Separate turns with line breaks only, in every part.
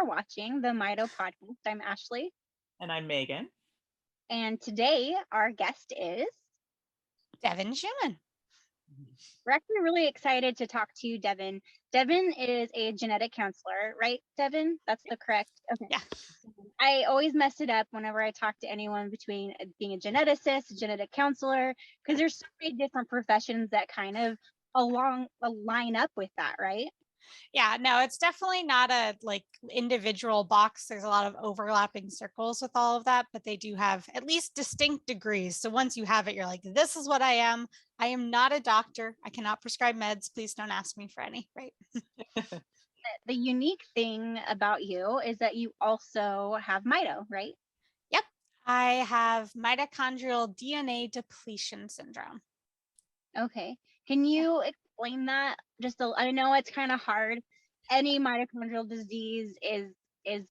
watching the Mito podcast. I'm Ashley.
And I'm Megan.
And today our guest is
Devin Schumann.
We're actually really excited to talk to you, Devin. Devin is a genetic counselor, right, Devin? That's the correct. Okay.
Yeah.
I always mess it up whenever I talk to anyone between being a geneticist, a genetic counselor, because there's so many different professions that kind of line up with that, right?
Yeah, no, it's definitely not a individual box. There's a lot of overlapping circles with all of that, but they do have at least distinct degrees. So once you have it, you're like, this is what I am. I am not a doctor. I cannot prescribe meds. Please don't ask me for any, right?
The unique thing about you is that you also have Mito, right?
Yep. I have mitochondrial DNA depletion syndrome.
Okay. Can you explain that? I know it's kind of hard. Any mitochondrial disease is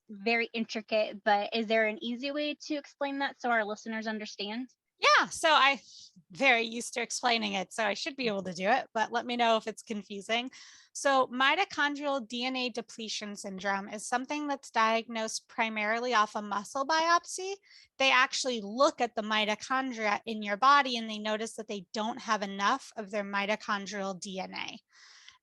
very intricate, but is there an easy way to explain that so our listeners understand?
Yeah, so I'm very used to explaining it, so I should be able to do it, but let me know if it's confusing. So mitochondrial DNA depletion syndrome is something that's diagnosed primarily off a muscle biopsy. They actually look at the mitochondria in your body and they notice that they don't have enough of their mitochondrial DNA.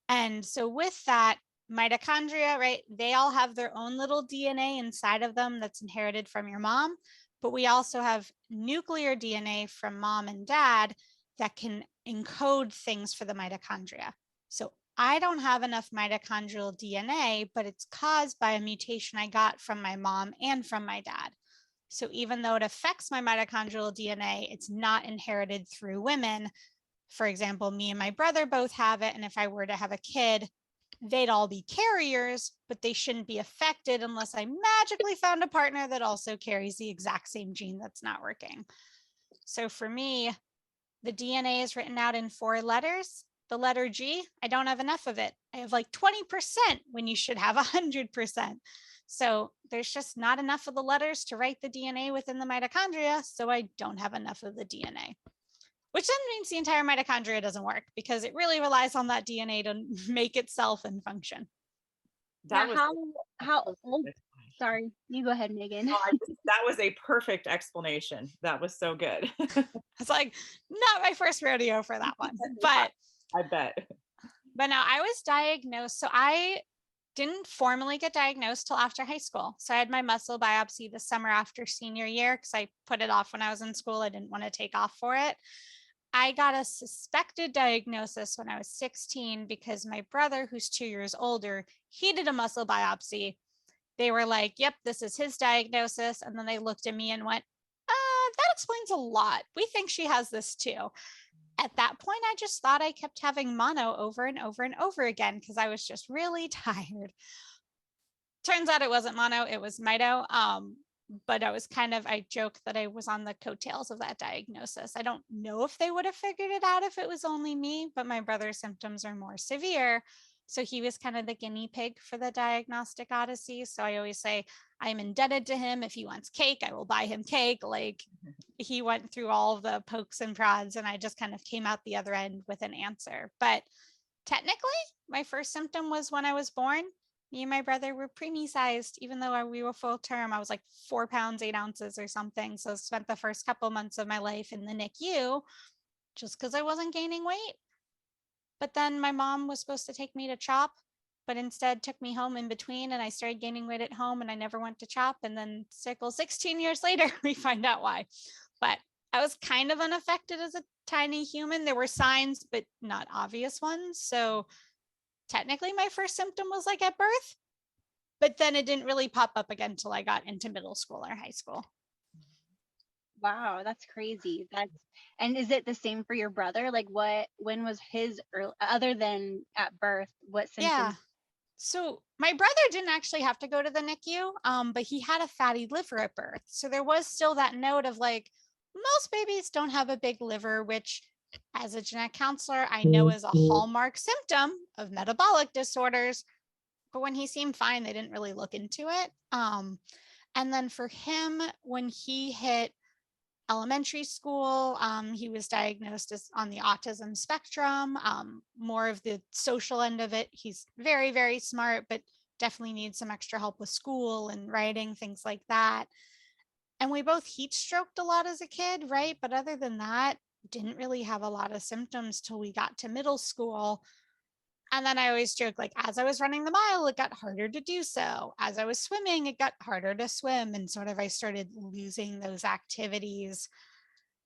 And so with that, mitochondria, right, they all have their own little DNA inside of them that's inherited from your mom. But we also have nuclear DNA from mom and dad that can encode things for the mitochondria. So I don't have enough mitochondrial DNA, but it's caused by a mutation I got from my mom and from my dad. So even though it affects my mitochondrial DNA, it's not inherited through women. For example, me and my brother both have it. And if I were to have a kid, they'd all be carriers, but they shouldn't be affected unless I magically found a partner that also carries the exact same gene that's not working. So for me, the DNA is written out in 4 letters. The letter G, I don't have enough of it. I have like 20% when you should have 100%. So there's just not enough of the letters to write the DNA within the mitochondria. So I don't have enough of the DNA. Which then means the entire mitochondria doesn't work because it really relies on that DNA to make itself and function.
How old? Sorry, you go ahead, Megan.
That was a perfect explanation. That was so good.
It's like not my first rodeo for that one, but
I bet.
But now I was diagnosed. So I didn't formally get diagnosed till after high school. So I had my muscle biopsy the summer after senior year because I put it off when I was in school. I didn't want to take off for it. I got a suspected diagnosis when I was 16 because my brother, who's 2 years older, he did a muscle biopsy. They were like, yep, this is his diagnosis. And then they looked at me and went, that explains a lot. We think she has this too. At that point, I just thought I kept having mono over and over and over again because I was just really tired. Turns out it wasn't mono, it was Mito. But I joke that I was on the coattails of that diagnosis. I don't know if they would have figured it out if it was only me, but my brother's symptoms are more severe. So he was kind of the guinea pig for the diagnostic odyssey. So I always say I'm indebted to him. If he wants cake, I will buy him cake. Like he went through all of the pokes and prods and I just kind of came out the other end with an answer. But technically, my first symptom was when I was born. Me and my brother were preemie sized, even though we were full term. I was like 4 pounds, 8 ounces or something. So I spent the first couple months of my life in the NICU just because I wasn't gaining weight. But then my mom was supposed to take me to CHOP, but instead took me home in between and I started gaining weight at home and I never went to CHOP. And then 16 years later, we find out why. But I was kind of unaffected as a tiny human. There were signs, but not obvious ones. So technically my first symptom was like at birth, but then it didn't really pop up again until I got into middle school or high school.
Wow, that's crazy. And is it the same for your brother? Like when was his other than at birth, what symptoms?
Yeah. So my brother didn't actually have to go to the NICU, but he had a fatty liver at birth. So there was still that note of like, most babies don't have a big liver, which as a genetic counselor, I know is a hallmark symptom of metabolic disorders. But when he seemed fine, they didn't really look into it. And then for him, when he hit elementary school, he was diagnosed as on the autism spectrum, more of the social end of it. He's very, very smart, but definitely needed some extra help with school and writing, things like that. And we both heat stroked a lot as a kid, right? But other than that, didn't really have a lot of symptoms till we got to middle school. And then I always joke, like, as I was running the mile, it got harder to do so. As I was swimming, it got harder to swim. And sort of I started losing those activities.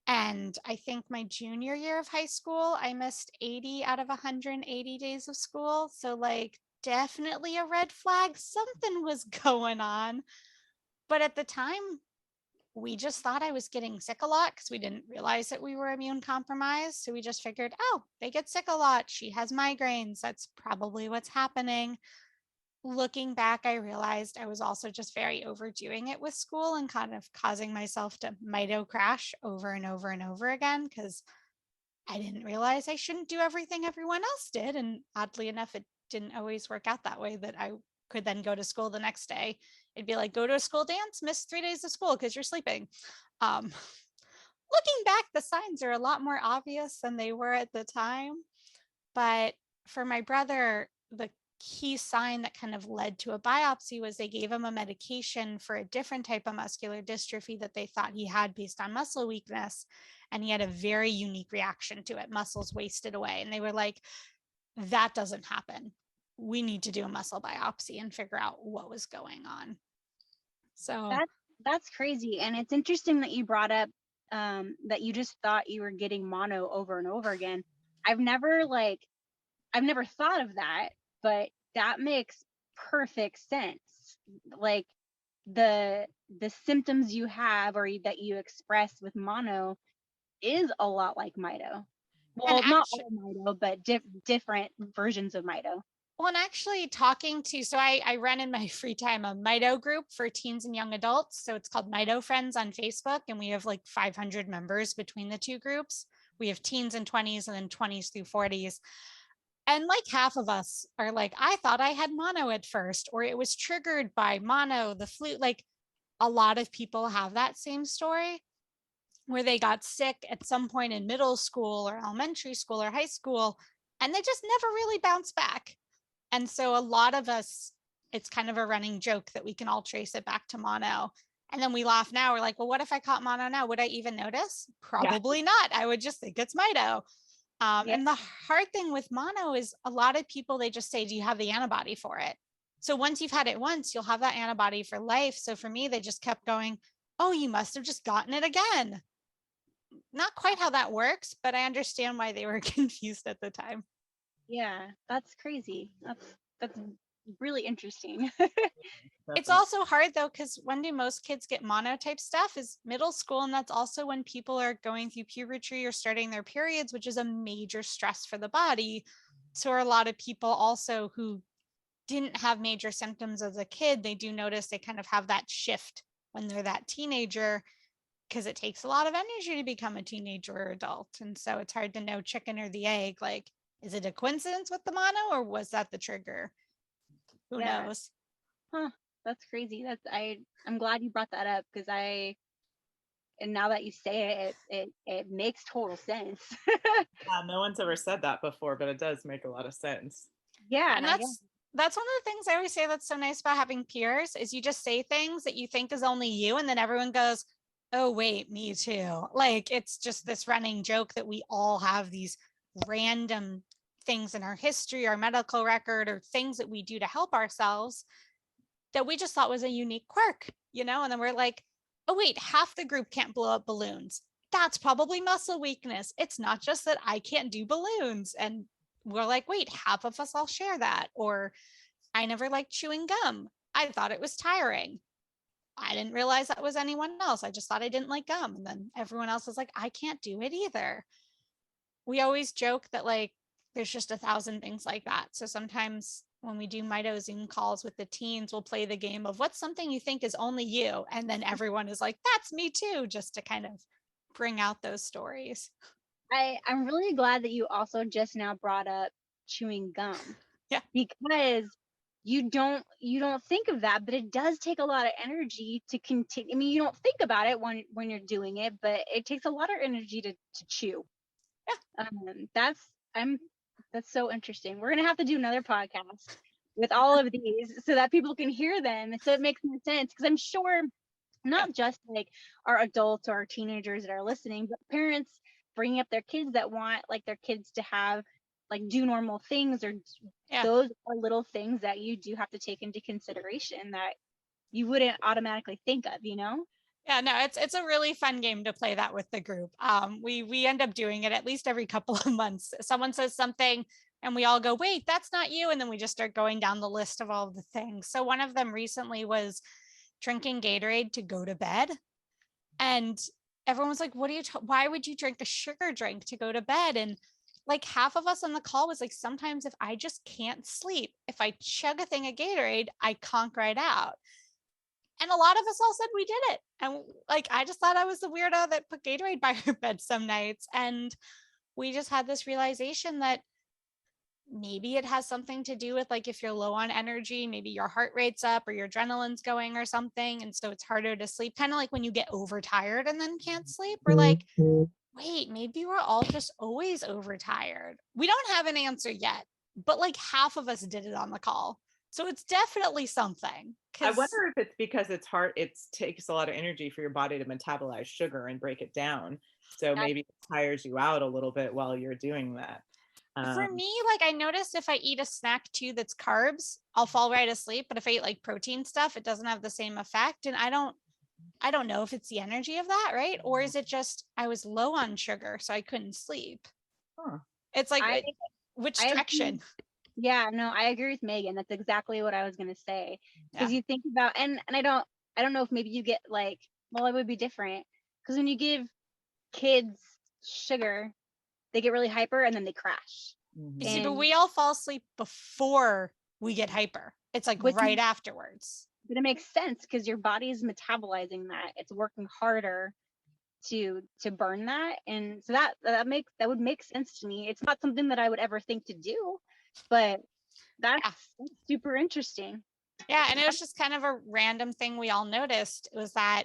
And I think my junior year of high school, I missed 80 out of 180 days of school. So, like, definitely a red flag. Something was going on. But at the time, we just thought I was getting sick a lot because we didn't realize that we were immune compromised. So we just figured, oh, they get sick a lot. She has migraines. That's probably what's happening. Looking back, I realized I was also just very overdoing it with school and kind of causing myself to mito crash over and over and over again because I didn't realize I shouldn't do everything everyone else did. And oddly enough, it didn't always work out that way, that I could then go to school the next day. It'd be like, go to a school dance, miss 3 days of school because you're sleeping. Looking back, the signs are a lot more obvious than they were at the time. But for my brother, the key sign that kind of led to a biopsy was they gave him a medication for a different type of muscular dystrophy that they thought he had based on muscle weakness. And he had a very unique reaction to it. Muscles wasted away. And they were like, that doesn't happen. We need to do a muscle biopsy and figure out what was going on. So
that's crazy. And it's interesting that you brought up that you just thought you were getting mono over and over again. I've never thought of that, but that makes perfect sense. Like the symptoms you have or that you express with mono is a lot like mito. Well, not all mito, but different versions of mito.
Well, and actually talking to, so I run in my free time a Mito group for teens and young adults. So it's called Mito Friends on Facebook. And we have like 500 members between the two groups. We have teens and 20s and then 20s through 40s. And like half of us are like, I thought I had mono at first, or it was triggered by mono, the flu. Like a lot of people have that same story where they got sick at some point in middle school or elementary school or high school, and they just never really bounced back. And so a lot of us, it's kind of a running joke that we can all trace it back to mono. And then we laugh now. We're like, well, what if I caught mono now? Would I even notice? Probably not. I would just think it's mito. And the hard thing with mono is a lot of people, they just say, do you have the antibody for it? So once you've had it once, you'll have that antibody for life. So for me, they just kept going, oh, you must have just gotten it again. Not quite how that works, but I understand why they were confused at the time.
Yeah, that's crazy. That's really interesting.
It's also hard though, because when do most kids get monotype stuff is middle school. And that's also when people are going through puberty or starting their periods, which is a major stress for the body. So a lot of people also who didn't have major symptoms as a kid, they do notice they kind of have that shift when they're that teenager, because it takes a lot of energy to become a teenager or adult. And so it's hard to know chicken or the egg. Like, is it a coincidence with the mono or was that the trigger? Who knows?
Huh. That's crazy. I'm glad you brought that up because and now that you say it makes total sense.
No one's ever said that before, but it does make a lot of sense.
Yeah. And that's one of the things I always say that's so nice about having peers is you just say things that you think is only you. And then everyone goes, oh, wait, me too. Like, it's just this running joke that we all have these random things in our history, our medical record, or things that we do to help ourselves that we just thought was a unique quirk, and then we're like, oh, wait, half the group can't blow up balloons. That's probably muscle weakness. It's not just that I can't do balloons. And we're like, wait, half of us all share that. Or I never liked chewing gum. I thought it was tiring. I didn't realize that was anyone else. I just thought I didn't like gum. And then everyone else is like, I can't do it either. We always joke that like, there's just 1,000 things like that. So sometimes when we do Mito Zoom calls with the teens, we'll play the game of what's something you think is only you. And then everyone is like, that's me too, just to kind of bring out those stories.
I'm really glad that you also just now brought up chewing gum.
Yeah.
Because you don't think of that, but it does take a lot of energy to continue. I mean, you don't think about it when you're doing it, but it takes a lot of energy to chew.
Yeah.
That's so interesting. We're gonna have to do another podcast with all of these so that people can hear them. So it makes more sense, because I'm sure not just like our adults or our teenagers that are listening, but parents bringing up their kids that want like their kids to have like do normal things, or
Yeah.
those are little things that you do have to take into consideration that you wouldn't automatically think of, you know?
Yeah, no, it's a really fun game to play that with the group. We end up doing it at least every couple of months. Someone says something and we all go, wait, that's not you. And then we just start going down the list of all of the things. So one of them recently was drinking Gatorade to go to bed. And everyone was like, what are you, why would you drink a sugar drink to go to bed? And like half of us on the call was like, sometimes if I just can't sleep, if I chug a thing of Gatorade, I conk right out. And a lot of us all said we did it. And like, I just thought I was the weirdo that put Gatorade by her bed some nights. And we just had this realization that maybe it has something to do with like if you're low on energy, maybe your heart rate's up or your adrenaline's going or something. And so it's harder to sleep. Kind of like when you get overtired and then can't sleep. We're like, wait, maybe we're all just always overtired. We don't have an answer yet, but like half of us did it on the call. So it's definitely something.
I wonder if it's because it's hard, it takes a lot of energy for your body to metabolize sugar and break it down. So maybe it tires you out a little bit while you're doing that.
For me, like I noticed if I eat a snack too that's carbs, I'll fall right asleep. But if I eat like protein stuff, it doesn't have the same effect. And I don't know if it's the energy of that, right? Or is it just I was low on sugar, so I couldn't sleep.
Huh.
It's like which direction?
Yeah, no, I agree with Megan. That's exactly what I was gonna say. Because
Yeah.
you think about, and I don't know if maybe you get like, well, it would be different. Because when you give kids sugar, they get really hyper and then they crash.
You see,
And
but we all fall asleep before we get hyper. It's like right afterwards.
But it makes sense because your body is metabolizing that. It's working harder to burn that. And so that would make sense to me. It's not something that I would ever think to do, but that's super interesting.
Yeah, and it was just kind of a random thing we all noticed. It was that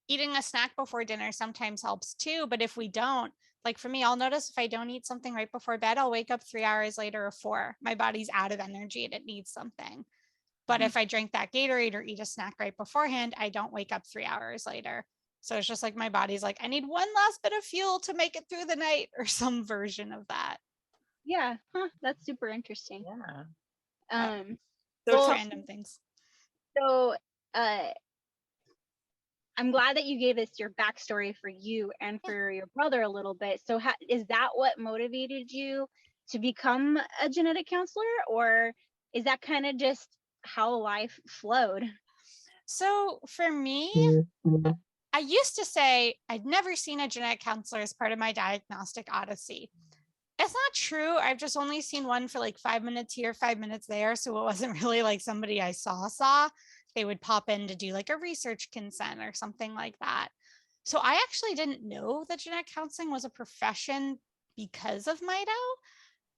eating a snack before dinner sometimes helps too, but if we don't, like for me, I'll notice if I don't eat something right before bed, I'll wake up 3 hours later or 4. My body's out of energy and it needs something. But if I drink that Gatorade or eat a snack right beforehand, I don't wake up 3 hours later. So it's just like my body's like, I need one last bit of fuel to make it through the night, or some version of that.
Yeah, that's super interesting.
Yeah.
So random things.
So I'm glad that you gave us your backstory for you and for your brother a little bit. So is that what motivated you to become a genetic counselor, or is that kind of just how life flowed?
So for me, I used to say I'd never seen a genetic counselor as part of my diagnostic odyssey. It's not true. I've just only seen one for like 5 minutes here, 5 minutes there. So it wasn't really like somebody I saw. They would pop in to do like a research consent or something like that. So I actually didn't know that genetic counseling was a profession because of Mito.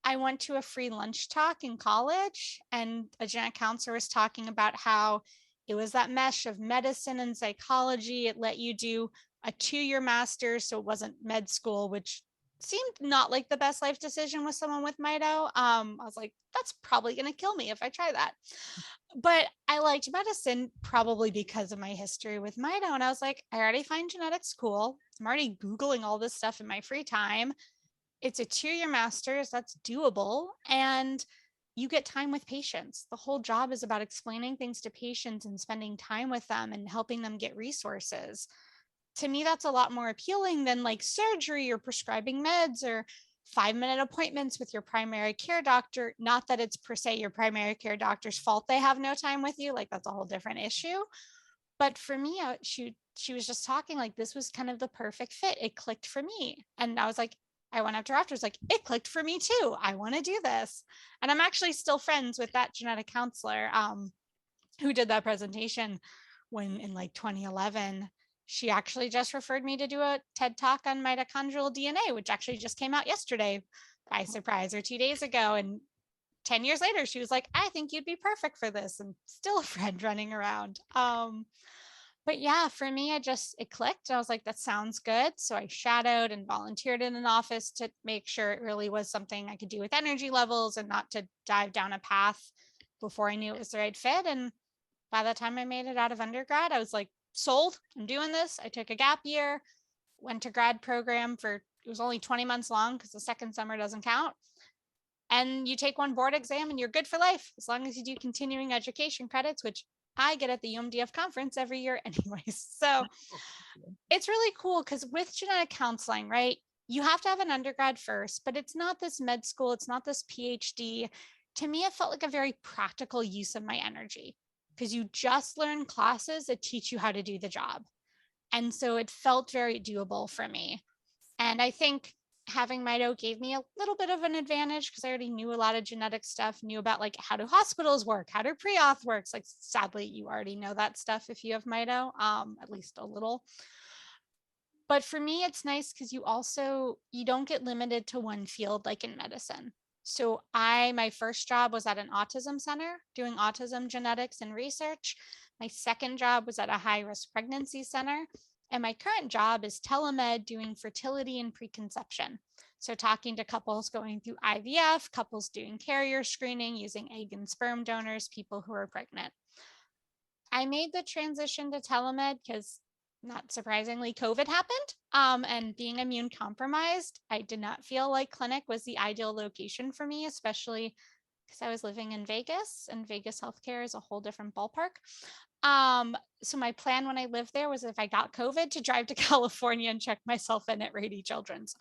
I went to a free lunch talk in college, and a genetic counselor was talking about how it was that mesh of medicine and psychology. It let you do a 2-year master's, so it wasn't med school, which seemed not like the best life decision with someone with Mito. I was like, that's probably going to kill me if I try that. But I liked medicine probably because of my history with Mito. And I was like, I already find genetics cool. I'm already Googling all this stuff in my free time. It's a 2-year master's, that's doable. And you get time with patients. The whole job is about explaining things to patients and spending time with them and helping them get resources. To me, that's a lot more appealing than like surgery or prescribing meds or 5-minute appointments with your primary care doctor. Not that it's per se your primary care doctor's fault they have no time with you. Like that's a whole different issue. But for me, she was just talking like this was kind of the perfect fit. It clicked for me. And I was like, I went up to her afterwards, like, it clicked for me too. I want to do this. And I'm actually still friends with that genetic counselor who did that presentation when in like 2011. She actually just referred me to do a TED talk on mitochondrial DNA, which actually just came out yesterday by surprise or 2 days ago. And 10 years later, she was like, I think you'd be perfect for this. And still a friend running around. But yeah, for me, it clicked. I was like, that sounds good. So I shadowed and volunteered in an office to make sure it really was something I could do with energy levels and not to dive down a path before I knew it was the right fit. And by the time I made it out of undergrad, I was like, sold, I'm doing this. I took a gap year, went to grad program it was only 20 months long because the second summer doesn't count. And you take one board exam and you're good for life as long as you do continuing education credits, which I get at the UMDF conference every year anyways. So it's really cool because with genetic counseling, right, you have to have an undergrad first, but it's not this med school, it's not this PhD. To me, it felt like a very practical use of my energy because you just learn classes that teach you how to do the job. And so it felt very doable for me. And I think having Mito gave me a little bit of an advantage because I already knew a lot of genetic stuff, knew about like how do hospitals work, how do pre-auth works. Like sadly, you already know that stuff if you have Mito, at least a little. But for me, it's nice because you don't get limited to one field like in medicine. So my first job was at an autism center doing autism genetics and research. My second job was at a high risk pregnancy center. And my current job is telemed doing fertility and preconception. So talking to couples going through IVF, couples doing carrier screening, using egg and sperm donors, people who are pregnant. I made the transition to telemed because not surprisingly, COVID happened. And being immune compromised, I did not feel like clinic was the ideal location for me, especially because I was living in Vegas and Vegas healthcare is a whole different ballpark. So my plan when I lived there was if I got COVID to drive to California and check myself in at Rady Children's,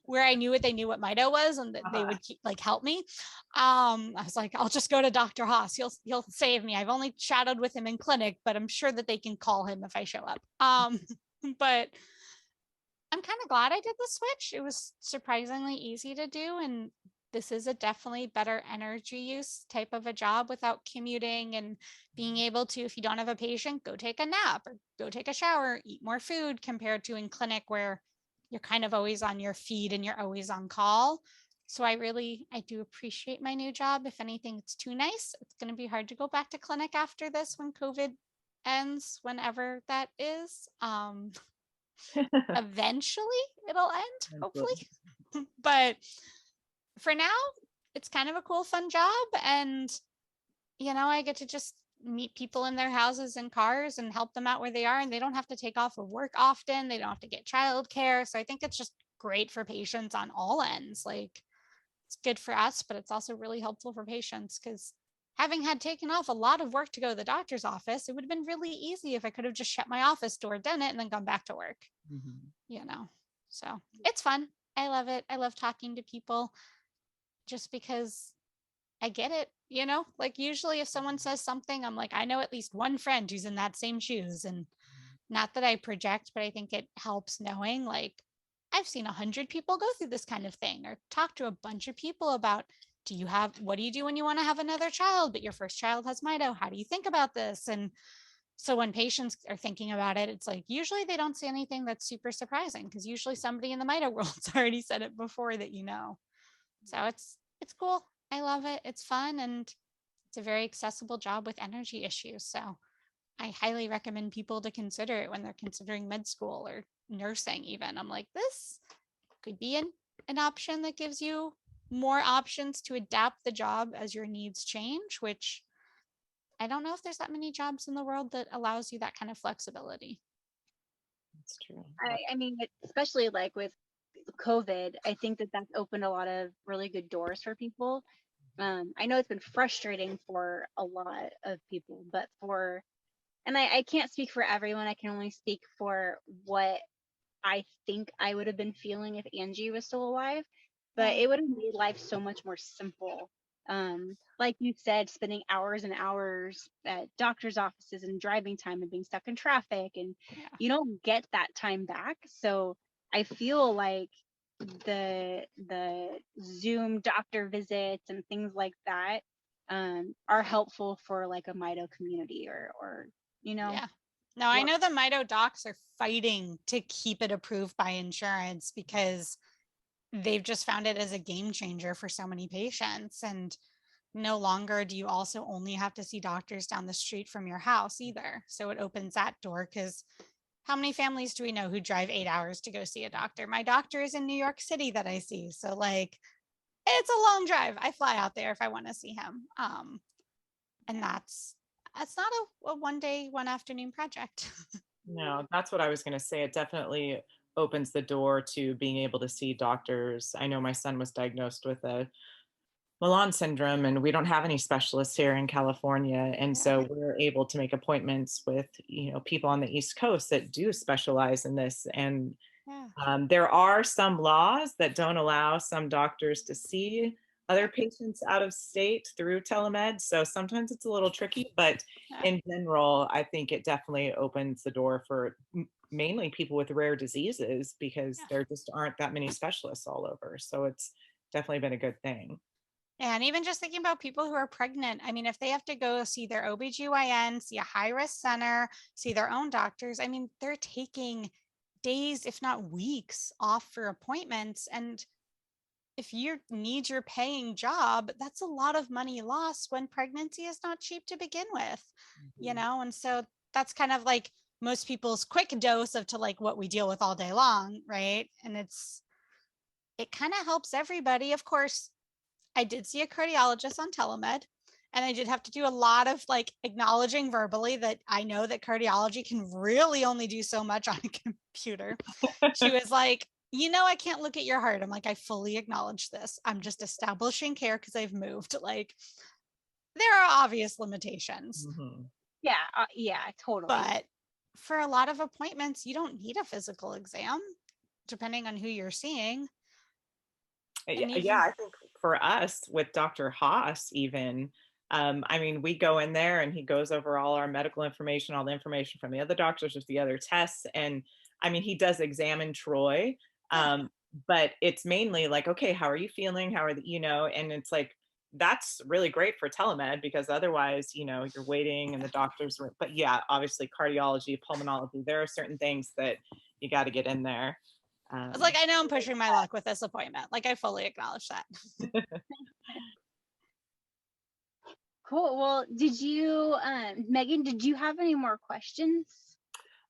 where I knew they knew what Mito was and that they would help me. I was like, I'll just go to Dr. Haas. He'll save me. I've only shadowed with him in clinic, but I'm sure that they can call him if I show up. But I'm kind of glad I did the switch. It was surprisingly easy to do. And this is a definitely better energy use type of a job without commuting and being able to, if you don't have a patient, go take a nap or go take a shower, eat more food compared to in clinic where you're kind of always on your feet and you're always on call. So I do appreciate my new job. If anything, it's too nice. It's going to be hard to go back to clinic after this when COVID ends, whenever that is. Eventually it'll end, hopefully. But for now, it's kind of a cool, fun job. And, I get to just meet people in their houses and cars and help them out where they are. And they don't have to take off of work often. They don't have to get childcare. So I think it's just great for patients on all ends. Like it's good for us, but it's also really helpful for patients because having had taken off a lot of work to go to the doctor's office, it would have been really easy if I could have just shut my office door, done it, and then gone back to work, So it's fun. I love it. I love talking to people. Just because I get it, like usually if someone says something, I'm like, I know at least one friend who's in that same shoes. And not that I project, but I think it helps knowing like I've seen 100 people go through this kind of thing or talk to a bunch of people about, what do you do when you want to have another child, but your first child has Mito? How do you think about this? And so when patients are thinking about it, it's like, usually they don't say anything that's super surprising because usually somebody in the Mito world's already said it before that. So it's cool. I love it. It's fun. And it's a very accessible job with energy issues. So I highly recommend people to consider it when they're considering med school or nursing even. I'm like, this could be an option that gives you more options to adapt the job as your needs change, which I don't know if there's that many jobs in the world that allows you that kind of flexibility.
That's true.
I mean, especially like with COVID, I think that's opened a lot of really good doors for people. I know it's been frustrating for a lot of people, but and I can't speak for everyone. I can only speak for what I think I would have been feeling if Angie was still alive, but it would have made life so much more simple. Like you said, spending hours and hours at doctor's offices and driving time and being stuck in traffic, and you don't get that time back. So I feel like the Zoom doctor visits and things like that are helpful for like a Mito community or.
Yeah. No, I know the Mito docs are fighting to keep it approved by insurance because they've just found it as a game changer for so many patients. And no longer do you also only have to see doctors down the street from your house either. So it opens that door because how many families do we know who drive 8 hours to go see a doctor? My doctor is in New York City that I see. So like, it's a long drive. I fly out there if I want to see him. And that's not a one day, one afternoon project.
No, that's what I was going to say. It definitely opens the door to being able to see doctors. I know my son was diagnosed with a Milan syndrome, and we don't have any specialists here in California. And so we're able to make appointments with, people on the East Coast that do specialize in this. And there are some laws that don't allow some doctors to see other patients out of state through telemed. So sometimes it's a little tricky, but in general, I think it definitely opens the door for mainly people with rare diseases, because there just aren't that many specialists all over. So it's definitely been a good thing.
And even just thinking about people who are pregnant, I mean, if they have to go see their OBGYN, see a high risk center, see their own doctors, I mean, they're taking days, if not weeks, off for appointments. And if you need your paying job, that's a lot of money lost when pregnancy is not cheap to begin with, And so that's kind of like most people's quick dose of to like what we deal with all day long, right? And it kind of helps everybody. Of course, I did see a cardiologist on telemed, and I did have to do a lot of like acknowledging verbally that I know that cardiology can really only do so much on a computer. She was like, I can't look at your heart. I'm like, I fully acknowledge this. I'm just establishing care because I've moved. Like, there are obvious limitations.
Mm-hmm.
Yeah, totally.
But for a lot of appointments, you don't need a physical exam, depending on who you're seeing.
Yeah, I think for us with Dr. Haas, even, I mean, we go in there and he goes over all our medical information, all the information from the other doctors with the other tests. And I mean, he does examine Troy, but it's mainly like, okay, how are you feeling? How are the, and it's like, that's really great for telemed, because otherwise, you're waiting and the doctors were, but yeah, obviously cardiology, pulmonology, there are certain things that you got to get in there.
I was like, I know I'm pushing my luck with this appointment. Like, I fully acknowledge that.
Cool. Well, Megan, did you have any more questions?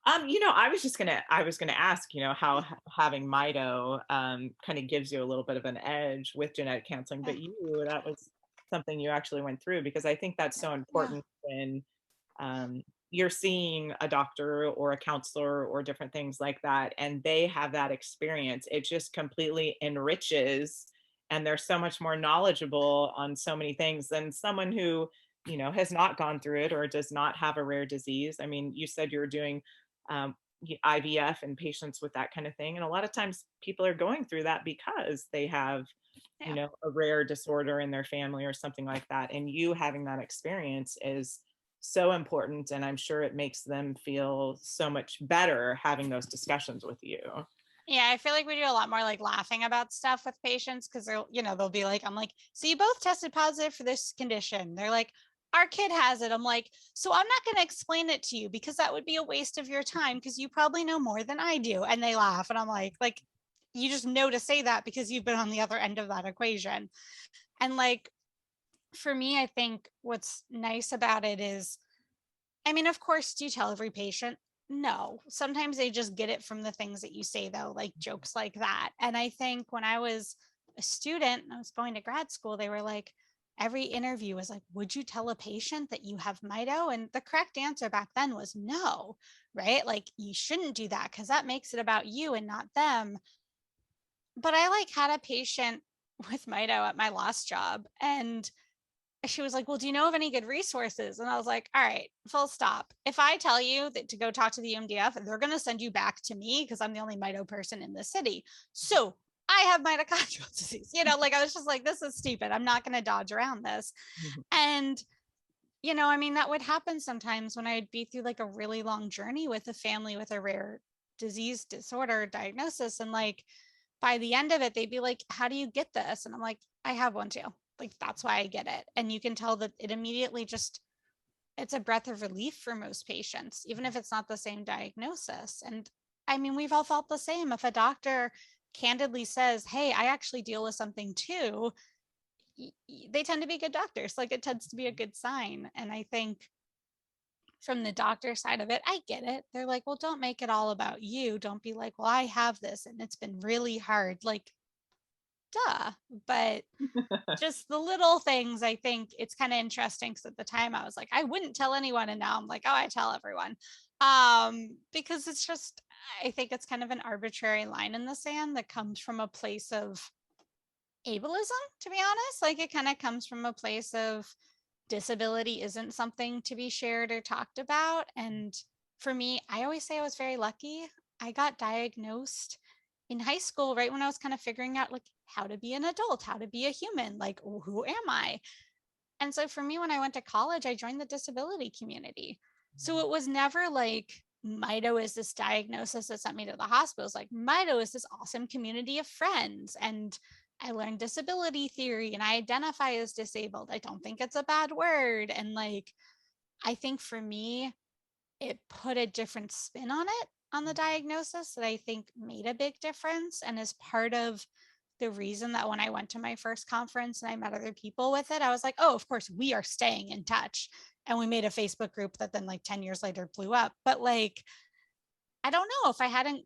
I was gonna ask, how having Mito kind of gives you a little bit of an edge with genetic counseling, but that was something you actually went through, because I think that's so important when you're seeing a doctor or a counselor or different things like that, and they have that experience. It just completely enriches, and they're so much more knowledgeable on so many things than someone who, has not gone through it or does not have a rare disease. I mean, you said you're doing IVF in patients with that kind of thing, and a lot of times people are going through that because they have a rare disorder in their family or something like that, and you having that experience is so important, and I'm sure it makes them feel so much better having those discussions with you.
Yeah, I feel like we do a lot more like laughing about stuff with patients, because they'll be like, I'm like, so you both tested positive for this condition. They're like, our kid has it. I'm like, so I'm not going to explain it to you, because that would be a waste of your time, because you probably know more than I do. And they laugh, and I'm like, you just know to say that because you've been on the other end of that equation. And like, for me, I think what's nice about it is, I mean, of course, do you tell every patient? No. Sometimes they just get it from the things that you say, though, like jokes like that. And I think when I was a student and I was going to grad school, they were like, every interview was like, would you tell a patient that you have Mito? And the correct answer back then was no, right? Like, you shouldn't do that, because that makes it about you and not them. But I like had a patient with Mito at my last job, and she was like, well, do you know of any good resources? And I was like, all right, full stop. If I tell you that to go talk to the UMDF, they're going to send you back to me, because I'm the only Mito person in the city. So I have mitochondrial disease. Like, I was just like, this is stupid. I'm not going to dodge around this.
Mm-hmm.
And, I mean, that would happen sometimes when I'd be through like a really long journey with a family with a rare disease disorder diagnosis. And like, by the end of it, they'd be like, how do you get this? And I'm like, I have one too. Like, that's why I get it. And you can tell that it immediately it's a breath of relief for most patients, even if it's not the same diagnosis. And I mean, we've all felt the same. If a doctor candidly says, hey, I actually deal with something too, they tend to be good doctors. Like, it tends to be a good sign. And I think from the doctor side of it, I get it. They're like, well, don't make it all about you. Don't be like, well, I have this and it's been really hard. Like, duh. But just the little things, I think it's kind of interesting, because at the time I was like, I wouldn't tell anyone, and now I'm like, oh, I tell everyone. Because it's just, I think it's kind of an arbitrary line in the sand that comes from a place of ableism, to be honest. Like, it kind of comes from a place of disability isn't something to be shared or talked about. And for me, I always say I was very lucky. I got diagnosed in high school, right when I was kind of figuring out like how to be an adult, how to be a human, like, who am I? And so for me, when I went to college, I joined the disability community. So it was never like Mito is this diagnosis that sent me to the hospital. It's like Mito is this awesome community of friends. And I learned disability theory and I identify as disabled. I don't think it's a bad word. And like, I think for me, it put a different spin on it, on the diagnosis, that I think made a big difference, and is part of the reason that when I went to my first conference and I met other people with it, I was like, oh, of course, we are staying in touch. And we made a Facebook group that then like 10 years later blew up. But like, I don't know, if I hadn't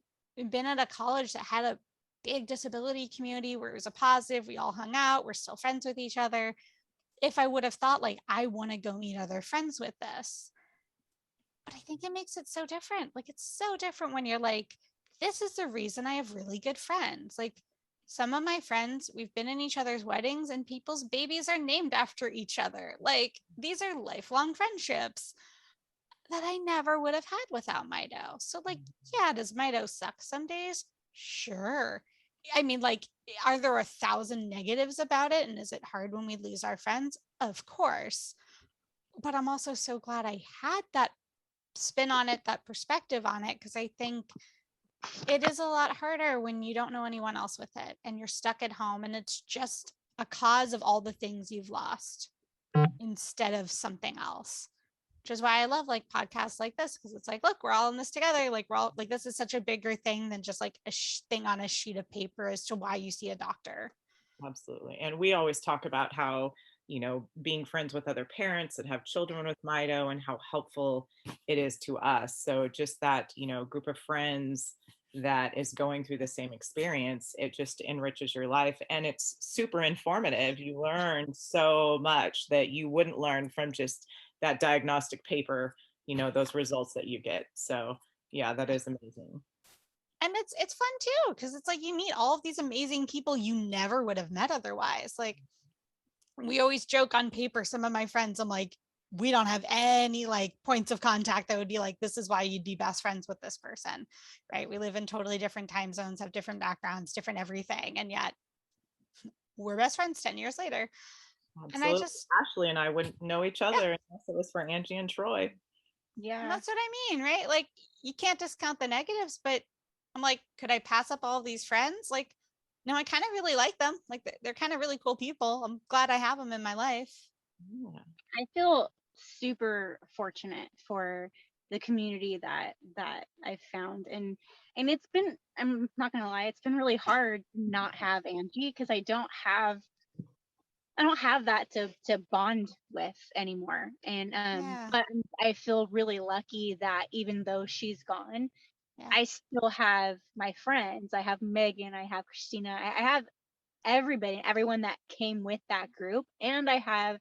been at a college that had a big disability community where it was a positive, we all hung out, we're still friends with each other, if I would have thought like, I want to go meet other friends with this. But I think it makes it so different. Like, it's so different when you're like, this is the reason I have really good friends. Like, some of my friends, we've been in each other's weddings and people's babies are named after each other. Like, these are lifelong friendships that I never would have had without Mito. So, like, yeah, does Mito suck some days? Sure. I mean, like, are there 1,000 negatives about it? And is it hard when we lose our friends? Of course. But I'm also so glad I had that spin on it, that perspective on it, because I think it is a lot harder when you don't know anyone else with it and you're stuck at home and it's just a cause of all the things you've lost instead of something else. Which is why I love like podcasts like this, because it's like, look, we're all in this together. Like, we're all like, this is such a bigger thing than just like a thing on a sheet of paper as to why you see a doctor.
Absolutely. And we always talk about how, being friends with other parents that have children with Mito and how helpful it is to us. So just that, group of friends that is going through the same experience, it just enriches your life. And it's super informative. You learn so much that you wouldn't learn from just that diagnostic paper, those results that you get. So yeah, that is amazing.
And it's fun too, because it's like you meet all of these amazing people you never would have met otherwise. Like, we always joke on paper, some of my friends, I'm like, we don't have any like points of contact that would be like, this is why you'd be best friends with this person, right? We live in totally different time zones, have different backgrounds, different everything, and yet we're best friends 10 years later.
Absolutely.
And I just,
Ashley and I wouldn't know each other unless it was for Angie and Troy.
and that's what I mean, right? Like, you can't discount the negatives, but I'm like, could I pass up all of these friends? Like, no, I kind of really like them. Like, they're kind of really cool people. I'm glad I have them in my life.
Yeah.
I feel super fortunate for the community that I've found, and it's been, I'm not gonna lie, it's been really hard to not have Angie, because I don't have that to bond with anymore. And
Yeah.
but I feel really lucky that even though she's gone,
Yeah.
I still have my friends. I have Megan, I have Christina, I have everybody, everyone that came with that group, and I have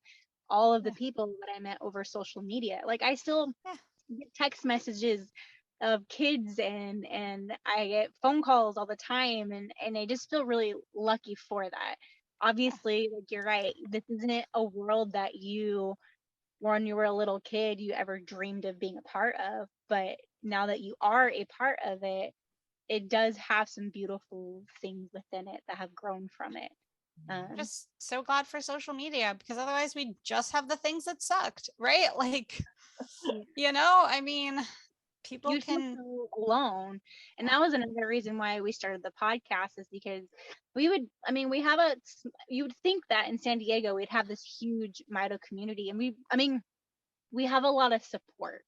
all of the
Yeah.
people that I met over social media. Like, I still
Yeah.
get text messages of kids, and I get phone calls all the time, and I just feel really lucky for that. Obviously, like, you're right, this isn't a world that you, when you were a little kid, you ever dreamed of being a part of, but now that you are a part of it, it does have some beautiful things within it that have grown from it.
Just so glad for social media, because otherwise we just have the things that sucked, right? Like, I mean, people
You feel
can,
so alone, and that was another reason why we started the podcast, is because we have you would think that in San Diego we'd have this huge Mito community, and we have a lot of support,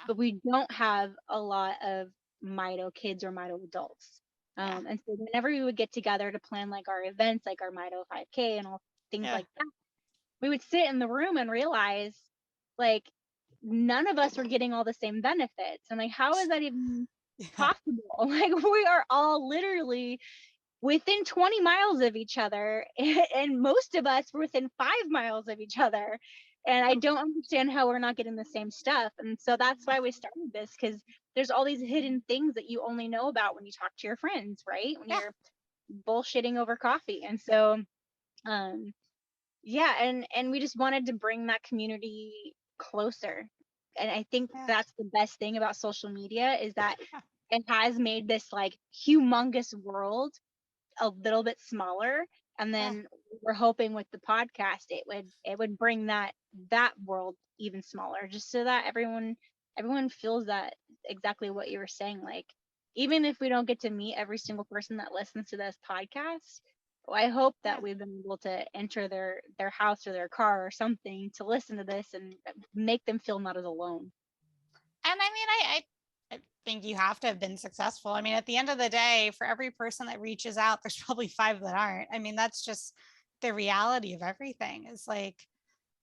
but we don't have a lot of Mito kids or Mito adults. And so whenever we would get together to plan like our events, like our Mito 5K and all things like that, we would sit in the room and realize like none of us were getting all the same benefits. And like, how is that even possible? Like, we are all literally within 20 miles of each other, and most of us were within 5 miles of each other. And I don't understand how we're not getting the same stuff. And so that's why we started this, because there's all these hidden things that you only know about when you talk to your friends, right? When
Yeah.
you're bullshitting over coffee. And so yeah, and we just wanted to bring that community closer. And I think
Yeah.
that's the best thing about social media, is that
Yeah.
it has made this like humongous world a little bit smaller. And
Yeah.
then we're hoping with the podcast it would bring that world even smaller, just so that everyone feels that exactly what you were saying. Like, even if we don't get to meet every single person that listens to this podcast, well, I hope
Yeah.
that we've been able to enter their house or their car or something to listen to this and make them feel not as alone.
And I mean, I think you have to have been successful. I mean, at the end of the day, for every person that reaches out, there's probably 5 that aren't. I mean, that's just the reality of everything. Is like,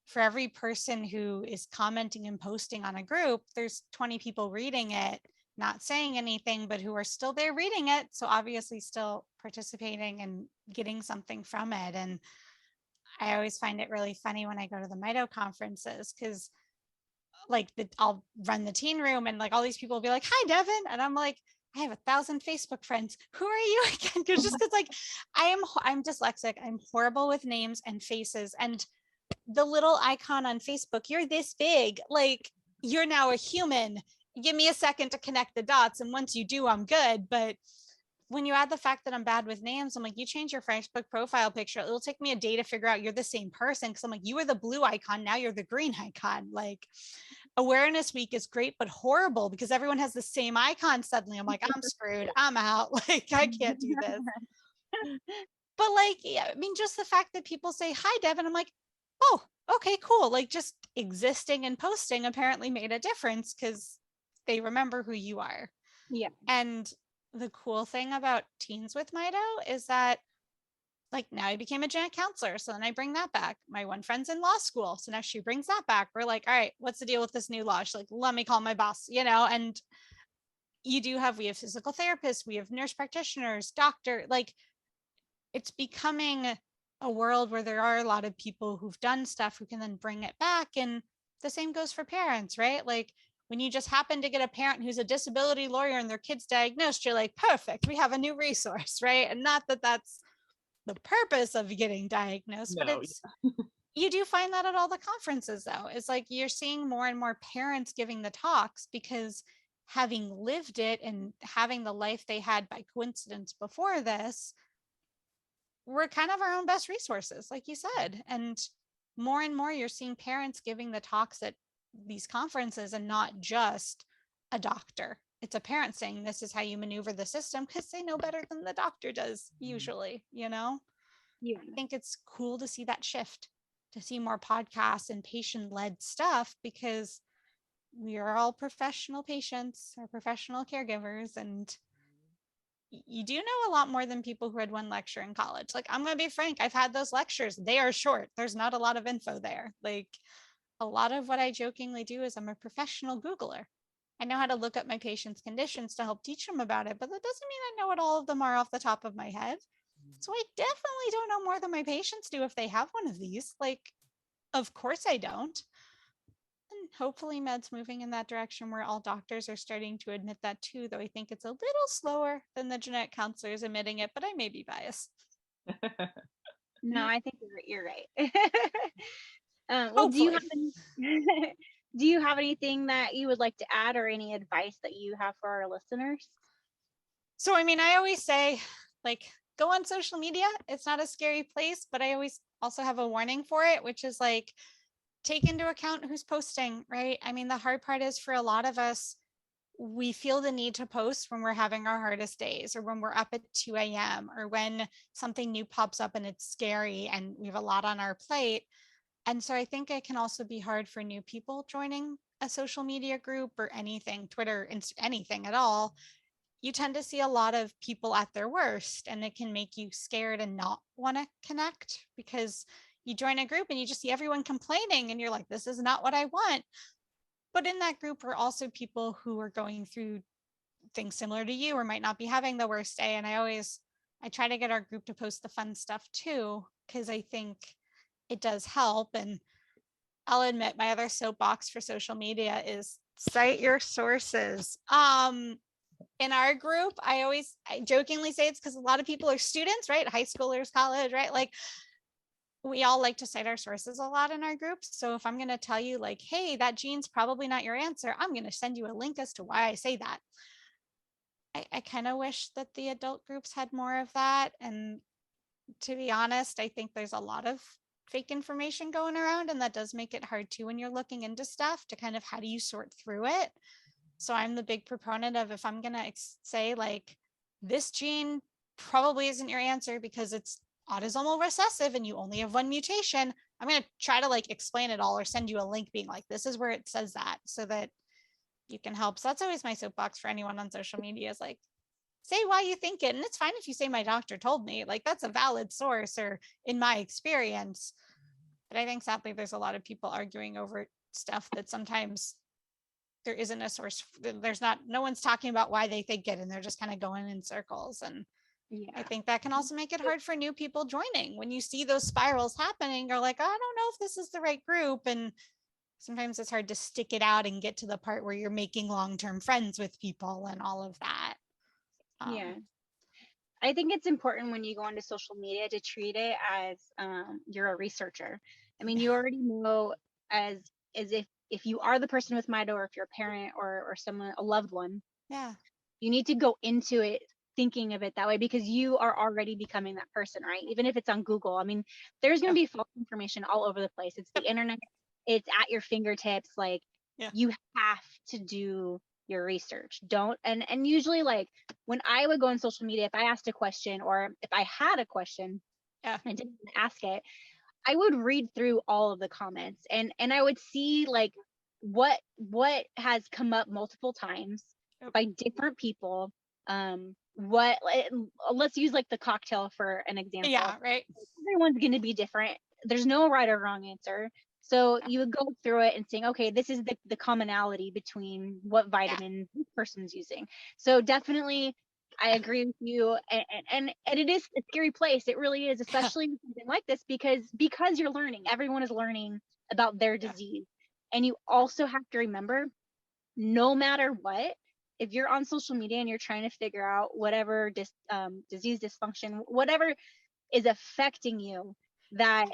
for every person who is commenting and posting on a group, there's 20 people reading it, not saying anything, but who are still there reading it. So obviously still participating and getting something from it. And I always find it really funny when I go to the Mito conferences, because like I'll run the teen room and like all these people will be like, "Hi, Devin," and I'm like, "I have 1,000 Facebook friends. Who are you again?" Because like I'm dyslexic. I'm horrible with names and faces, and the little icon on Facebook, you're this big, like you're now a human. Give me a second to connect the dots, and once you do, I'm good. But when you add the fact that I'm bad with names, I'm like, you change your Facebook profile picture, it'll take me a day to figure out you're the same person. Because I'm like, you were the blue icon, now you're the green icon. Like, awareness week is great but horrible because everyone has the same icon suddenly. I'm like, I'm screwed, I'm out. Like, I can't do this. But like, yeah, I mean, just the fact that people say, "Hi, Devin," I'm like, oh, okay, cool. Like, just existing and posting apparently made a difference because they remember who you are.
Yeah.
And the cool thing about Teens with Mito is that, like, now I became a genetic counselor. So then I bring that back. My one friend's in law school. So now she brings that back. We're like, all right, what's the deal with this new law? She's like, let me call my boss, and we have physical therapists, we have nurse practitioners, doctor, like, it's becoming a world where there are a lot of people who've done stuff who can then bring it back. And the same goes for parents, right? Like, when you just happen to get a parent who's a disability lawyer and their kid's diagnosed, you're like, perfect, we have a new resource, right? And not that that's the purpose of getting diagnosed, but it's, you do find that at all the conferences though. It's like you're seeing more and more parents giving the talks because having lived it and having the life they had by coincidence before this, we're kind of our own best resources, like you said. And more you're seeing parents giving the talks at these conferences, and not just a doctor. It's a parent saying this is how you maneuver the system because they know better than the doctor does usually.
Yeah.
I think it's cool to see that shift, to see more podcasts and patient-led stuff, because we are all professional patients or professional caregivers, and you do know a lot more than people who had one lecture in college. Like, I'm going to be frank, I've had those lectures. They are short. There's not a lot of info there. Like, a lot of what I jokingly do is I'm a professional Googler. I know how to look up my patients' conditions to help teach them about it, but that doesn't mean I know what all of them are off the top of my head. So I definitely don't know more than my patients do if they have one of these. Like, of course I don't. And hopefully med's moving in that direction where all doctors are starting to admit that too, though I think it's a little slower than the genetic counselors admitting it, but I may be biased.
No, I think you're right. Well,
Hopefully.
do you have anything that you would like to add, or any advice that you have for our listeners?
So, I mean, I always say, like, go on social media. It's not a scary place, but I always also have a warning for it, which is like, take into account who's posting, right? I mean, the hard part is for a lot of us, we feel the need to post when we're having our hardest days, or when we're up at 2 a.m., or when something new pops up and it's scary and we have a lot on our plate. And so I think it can also be hard for new people joining a social media group or anything, Twitter, anything at all. You tend to see a lot of people at their worst, and it can make you scared and not want to connect, because you join a group and you just see everyone complaining and you're like, this is not what I want. But in that group are also people who are going through things similar to you, or might not be having the worst day. And I always I try to get our group to post the fun stuff too, because I think it does help. And I'll admit my other soapbox for social media is cite your sources. In our group, I jokingly say it's because a lot of people are students, right? High schoolers, college, right? Like we all like to cite our sources a lot in our groups. So if I'm going to tell you like, hey, that gene's probably not your answer, I'm going to send you a link as to why I say that. I kind of wish that the adult groups had more of that. And to be honest, I think there's a lot of fake information going around, and that does make it hard too when you're looking into stuff to kind of how do you sort through it. So I'm the big proponent of, if I'm going to say like this gene probably isn't your answer because it's autosomal recessive and you only have one mutation, I'm going to try to like explain it all or send you a link being like, this is where it says that, so that you can help. So that's always my soapbox for anyone on social media, is like, say why you think it. And it's fine if you say my doctor told me, like that's a valid source or in my experience. But I think sadly there's a lot of people arguing over stuff that sometimes there isn't a source. There's not, no one's talking about why they think it, and they're just kind of going in circles. And I think that can also make it hard for new people joining. When you see those spirals happening, you're like, I don't know if this is the right group. And sometimes it's hard to stick it out and get to the part where you're making long-term friends with people and all of that.
Yeah. I think it's important when you go onto social media to treat it as you're a researcher. I mean, you already know as if you are the person with Mito, or if you're a parent or someone, a loved one,
Yeah.
you need to go into it thinking of it that way, because you are already becoming that person, right? Even if it's on Google. I mean, there's going to be false information all over the place. It's the internet. It's at your fingertips. Like you have to do your research. Don't, and usually like when I would go on social media, if I asked a question or if I had a question, I didn't ask it, I would read through all of the comments and I would see like what has come up multiple times by different people. Let's use like the cocktail for an example.
Yeah, right.
Everyone's going to be different. There's no right or wrong answer. So you would go through it and saying, okay, this is the commonality between what vitamin this person's using. So definitely I agree with you. And it is a scary place. It really is, especially something like this, because you're learning. Everyone is learning about their disease. And you also have to remember, no matter what, if you're on social media and you're trying to figure out whatever disease dysfunction, whatever is affecting you, that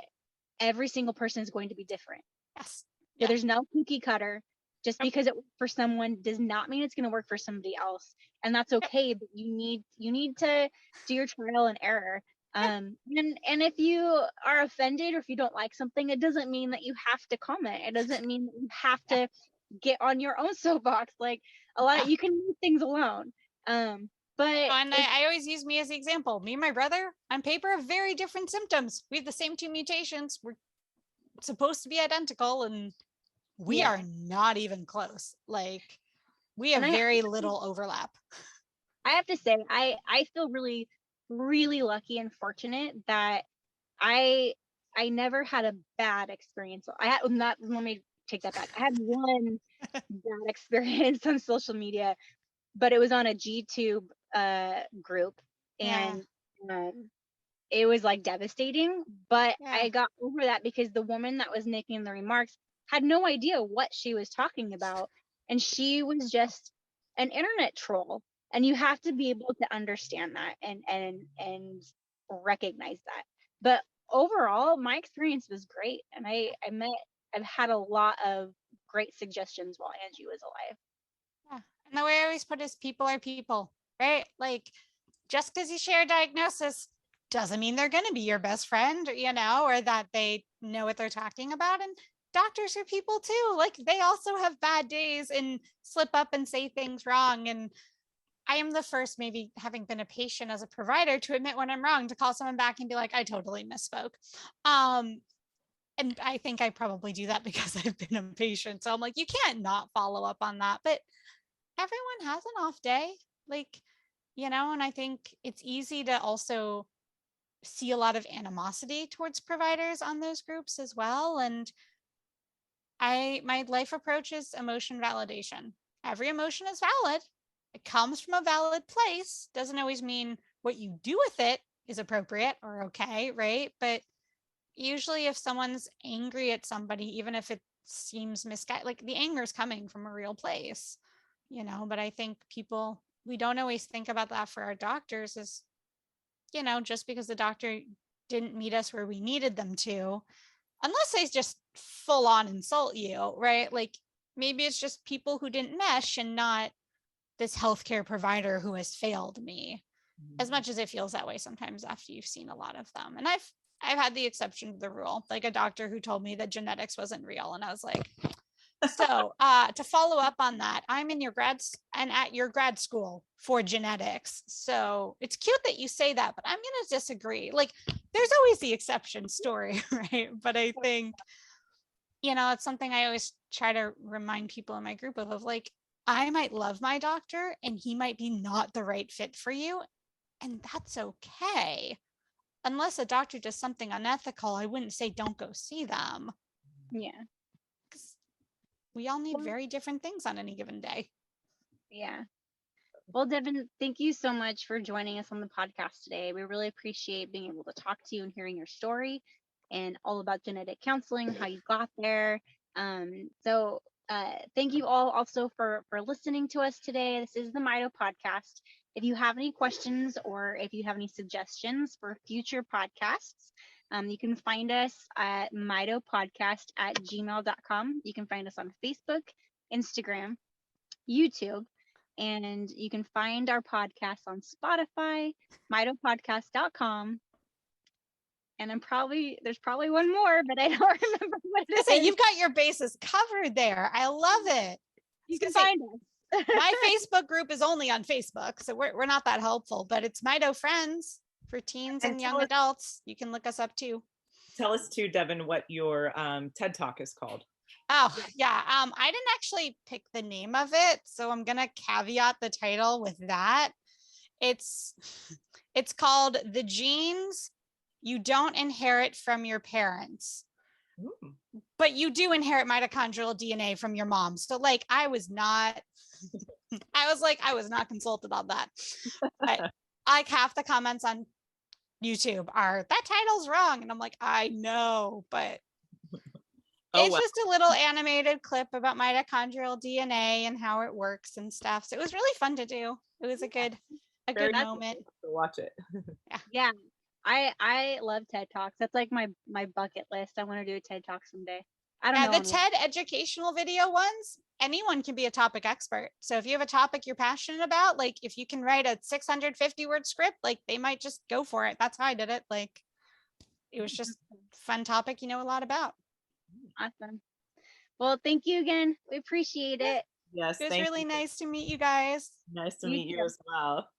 every single person is going to be different.
Yes.
So there's no cookie cutter. Just because it worked for someone does not mean it's going to work for somebody else, and that's okay. But you need to do your trial and error. And if you are offended or if you don't like something, it doesn't mean that you have to comment. It doesn't mean that you have to get on your own soapbox. Like a lot of, you can leave things alone. But
and I always use me as the example. Me and my brother, on paper, have very different symptoms. We have the same 2 mutations. We're supposed to be identical, and we are not even close. Like we have very little overlap.
I have to say, I feel really, really lucky and fortunate that I never had a bad experience. Let me take that back. I had one bad experience on social media, but it was on a GTube group, and it was like devastating. But I got over that because the woman that was making the remarks had no idea what she was talking about, and she was just an internet troll. And you have to be able to understand that and recognize that. But overall, my experience was great, and I've had a lot of great suggestions while Angie was alive.
Yeah. And the way I always put it is, people are people, right? Like just because you share a diagnosis doesn't mean they're going to be your best friend, or that they know what they're talking about. And doctors are people too. Like they also have bad days and slip up and say things wrong. And I am the first, maybe having been a patient as a provider, to admit when I'm wrong, to call someone back and be like, I totally misspoke. And I think I probably do that because I've been a patient. So I'm like, you can't not follow up on that. But everyone has an off day, like, and I think it's easy to also see a lot of animosity towards providers on those groups as well. And my life approach is emotion validation. Every emotion is valid. It comes from a valid place. Doesn't always mean what you do with it is appropriate or okay, right? But usually if someone's angry at somebody, even if it seems misguided, like the anger is coming from a real place, you know, but I think we don't always think about that for our doctors is, you know, just because the doctor didn't meet us where we needed them to, unless they just full on insult you, right? Like maybe it's just people who didn't mesh and not this healthcare provider who has failed me, as much as it feels that way sometimes after you've seen a lot of them. And I've had the exception to the rule, like a doctor who told me that genetics wasn't real. And I was like, so to follow up on that, I'm in your at your grad school for genetics. So it's cute that you say that, but I'm going to disagree. Like there's always the exception story, right? But I think, you know, it's something I always try to remind people in my group of like, I might love my doctor and he might be not the right fit for you. And that's okay. Unless a doctor does something unethical, I wouldn't say don't go see them.
Yeah.
Because we all need very different things on any given day.
Yeah. Well, Devin, thank you so much for joining us on the podcast today. We really appreciate being able to talk to you and hearing your story and all about genetic counseling, how you got there. So thank you all also for listening to us today. This is the Mito podcast. If you have any questions or if you have any suggestions for future podcasts, you can find us at mitopodcast@gmail.com. You can find us on Facebook, Instagram, YouTube, and you can find our podcast on Spotify, mitopodcast.com. And there's probably one more, but I don't remember what it is.
You've got your bases covered there. I love it.
You can find us.
My Facebook group is only on Facebook, so we're not that helpful, but it's Mito Friends for teens and young adults. You can look us up too.
Tell us too, Devin, what your TED Talk is called.
Oh, yeah. I didn't actually pick the name of it, so I'm going to caveat the title with that. It's called The Genes You Don't Inherit from Your Parents. Ooh. But you do inherit mitochondrial DNA from your mom. So like I was not consulted on that. But like half the comments on YouTube are that title's wrong. And I'm like, I know, but it's just a little animated clip about mitochondrial DNA and how it works and stuff. So it was really fun to do. It was a good moment
to watch it.
Yeah. I love TED Talks. That's like my bucket list. I want to do a TED Talk someday. I don't know.
The TED educational video ones, anyone can be a topic expert. So if you have a topic you're passionate about, like if you can write a 650 word script, like they might just go for it. That's how I did it. Like it was just a fun topic you know a lot about.
Awesome. Well, thank you again. We appreciate it.
Yes.
It was really nice to meet you guys.
Nice to meet you as well.